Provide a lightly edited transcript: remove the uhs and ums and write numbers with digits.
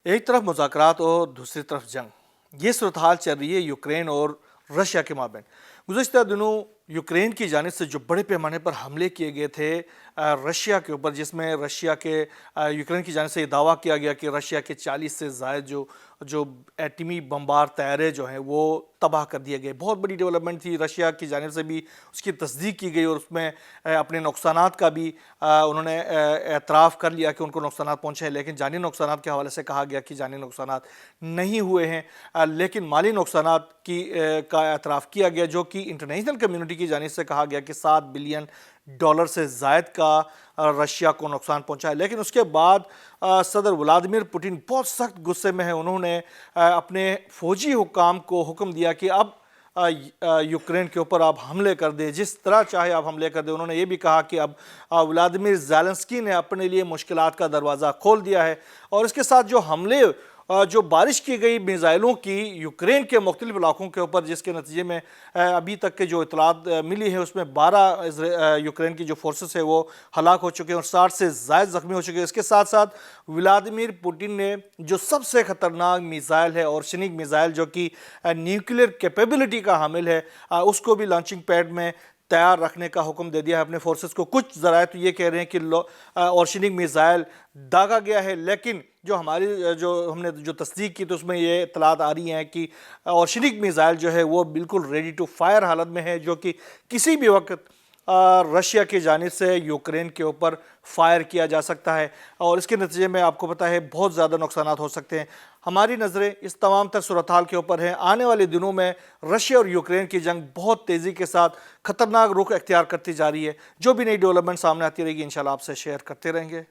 एक तरफ मुज़ाकरात और दूसरी तरफ जंग। ये सूरत हाल चल रही है यूक्रेन और रशिया के माबैन। गुज़श्ता दिनों यूक्रेन की जानिब से जो बड़े पैमाने पर हमले किए गए थे रशिया के ऊपर, जिसमें रशिया के यूक्रेन की जानिब से ये दावा किया गया कि रशिया के 40 से ज़ायद जो जो एटमी बमबार तैयारे जो हैं वो तबाह कर दिए गए। बहुत बड़ी डेवलपमेंट थी, रशिया की जानिब से भी उसकी तस्दीक की गई और उसमें अपने नुकसानात का भी उन्होंने एतराफ़ कर लिया कि उनको नुकसानात पहुँचे हैं, लेकिन जानी नुकसानात के हवाले से कहा गया कि जानी नुकसानात नहीं हुए हैं, लेकिन माली नुकसानात का एतराफ़ किया गया, जो कि इंटरनेशनल कम्युनिटी की जानिब से कहा गया कि $7 बिलियन से ज़ायद का रशिया को नुकसान पहुंचा है। लेकिन उसके बाद सदर व्लादिमीर पुतिन बहुत सख्त गुस्से में है। उन्होंने अपने फ़ौजी हुक्काम को हुक्म दिया कि अब यूक्रेन के ऊपर आप हमले कर दें, जिस तरह चाहे आप हमले कर दें। उन्होंने ये भी कहा कि अब व्लादिमीर ज़ेलेंस्की ने अपने लिए मुश्किलात का दरवाज़ा खोल दिया है और इसके साथ जो हमले जो बारिश की गई मिज़ाइलों की यूक्रेन के मुख्तलिफ इलाकों के ऊपर, जिसके नतीजे में अभी तक के जो इतलात मिली है उसमें 12 यूक्रेन की जो फोर्सेस है वो हलाक हो चुके हैं और 60 से ज़ायद ज़ख्मी हो चुके हैं। इसके साथ साथ व्लादिमीर पुतिन ने जो सबसे ख़तरनाक मिज़ाइल है ऑर्शनिक मिज़ाइल, जो कि न्यूक्लियर कैपेबिलिटी का हामिल है, उसको भी लॉन्चिंग पैड में तैयार रखने का हुक्म दे दिया है अपने फोर्सेस को। कुछ ज़राए तो ये कह रहे हैं कि ऑर्शनिक मिज़ाइल दागा गया है, लेकिन जो हमने जो तस्दीक की तो उसमें ये इत्तलात आ रही हैं कि ऑर्शनिक मिज़ाइल जो है वो बिल्कुल रेडी टू फायर हालत में है, जो कि किसी भी वक्त रशिया की जानिब से यूक्रेन के ऊपर फायर किया जा सकता है और इसके नतीजे में आपको पता है बहुत ज़्यादा नुकसानात हो सकते हैं। हमारी नज़रें इस तमाम तर सूरत हाल के ऊपर हैं। आने वाले दिनों में रशिया और यूक्रेन की जंग बहुत तेज़ी के साथ ख़तरनाक रुख अख्तियार करती जा रही है। जो भी नई डेवलपमेंट सामने आती रहेगी इंशाल्लाह आपसे शेयर करते रहेंगे।